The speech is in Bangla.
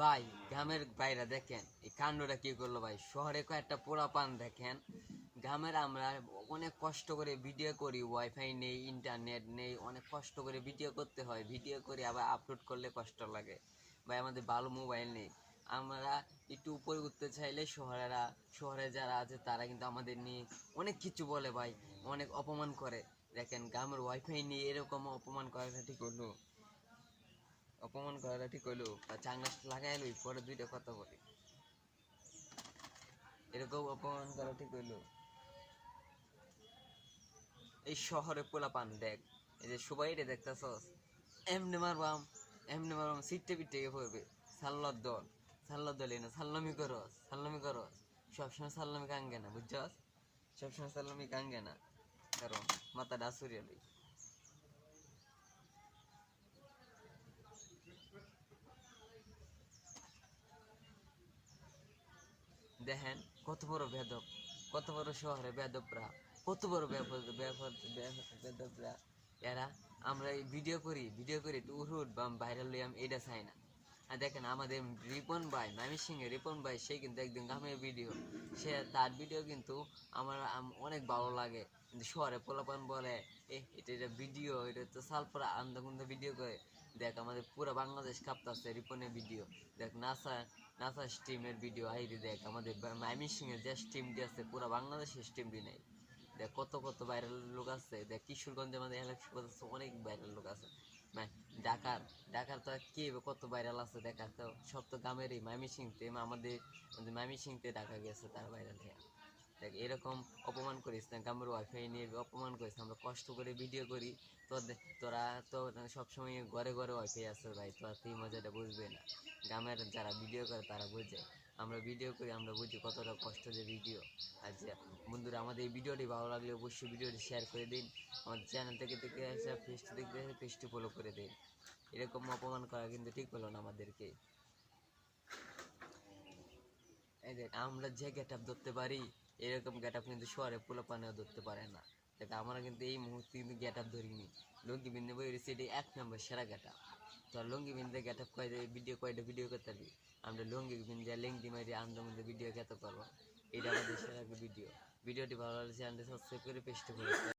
ভাই গ্রামের বাইরে দেখেন এই কাণ্ডটা কি করলো ভাই, শহরে কয়েকটা পোলাপান দেখেন, গ্রামের আমরা অনেক কষ্ট করে ভিডিও করি, ওয়াইফাই নেই, ইন্টারনেট নেই, অনেক কষ্ট করে ভিডিও করতে হয়, ভিডিও করে আবার আপলোড করলে কষ্ট লাগে ভাই, আমাদের ভালো মোবাইল নেই। আমরা একটু উপরে উঠতে চাইলে শহরে যারা আছে তারা কিন্তু আমাদের নিয়ে অনেক কিছু বলে ভাই, অনেক অপমান করে। দেখেন গ্রামের ওয়াইফাই নিয়ে এরকম অপমান করাটা ঠিক হলো? অপমান করাটা ঠিক হইলো? চাংলা লাগাই লই পরে দুইটা কথা বলি, এরকম অপমান করা ঠিক হইলো? এই শহরে পোলাপান দেখ, এই যে সবাই রে দেখতেছস, এমনি মারবাম সিটে পিটে পড়বে। সাল্লার দল না সাল্লামি করস সবসময় সাল্লামি কাঙ্গে না, বুঝছস? সবসময় সাল্লামি কাঙ্গে না, কারণ মাথা ডাসুরিয়া লই। দেখেন কত বড় বেদব, কত বড় শহরে বেদবরা, কত বড় বেদবরা এরা। আমরা ভিডিও করি তো উঠুট বা ভাইরাল লইয়াম, এটা চাই না। আর দেখেন আমাদের রিপন ভাই, ময়মনসিংহের রিপন ভাই, সে কিন্তু একদিন গ্রামের ভিডিও, সে তার ভিডিও কিন্তু আমার অনেক ভালো লাগে। কিন্তু শহরে পোলাপান বলে এটা ভিডিও, এটা তো সালপুরা আন্দাকুন্দা ভিডিও করে। দেখ আমাদের পুরো বাংলাদেশ কাঁপতাছে রিপনের ভিডিও। দেখ নাসা স্টিমের ভিডিও আইডি, দেখ আমাদের ময়মনসিংহের যে স্টিমটি আছে পুরো বাংলাদেশের স্টিমটি নেই। দেখ কত কত ভাইরাল লোক আছে, দেখ কিশোরগঞ্জে আমাদের ইলেকশন অনেক ভাইরাল লোক আছে। ঢাকার ঢাকার তো কে কত ভাইরাল আছে, দেখার তো সব তো গ্রামেরই। ময়মনসিংহতে আমাদের ময়মনসিংহতে ঢাকা গেছে তার ভাইরাল হয়ে। দেখ এরকম অপমান করিস না, গ্রামের ওয়াইফাই নিয়ে অপমান করিস না। আমরা কষ্ট করে ভিডিও করি, তোরা তো সবসময় ঘরে ঘরে ওয়াইফাই আছে ভাই, তোরা তুই মজাটা বুঝবে না। গ্রামের যারা ভিডিও করে তারা বুঝে, আমরা ভিডিও করি আমরা বুঝি কতটা কষ্ট যে ভিডিও। আচ্ছা বন্ধুরা, আমাদের এই ভিডিওটি ভালো লাগলে অবশ্যই ভিডিওটি শেয়ার করে দিন। আমাদের চ্যানেল থেকে এসে পেজটি দেখতে এসে পেজটি ফলো করে দিন। এরকম অপমান করা কিন্তু ঠিক হলো না আমাদেরকে। এই দেখ আমরা যে গেট আপ ধরতে পারি, এরকম গেট আপ কিন্তু শহরে পোলাপানেও ধরতে পারে না। দেখ আমরা কিন্তু এই মুহূর্তে কিন্তু গেট আপ ধরিনি, লুঙ্গি বিন্দু বই রয়েছে, এটি 1 নম্বর সেরা গেট আপ। তো লুঙ্গি বিন্দে গেট আপ কয়টা ভিডিও করতে পারবি? আমরা লুঙ্গি বিন্দে লেংটি মারি আন্দার মধ্যে ভিডিও কত করবো? এটা আমাদের সেরা ভিডিওটি ভালো লাগলে চ্যানেলটি সাবস্ক্রাইব করে পেজটি করে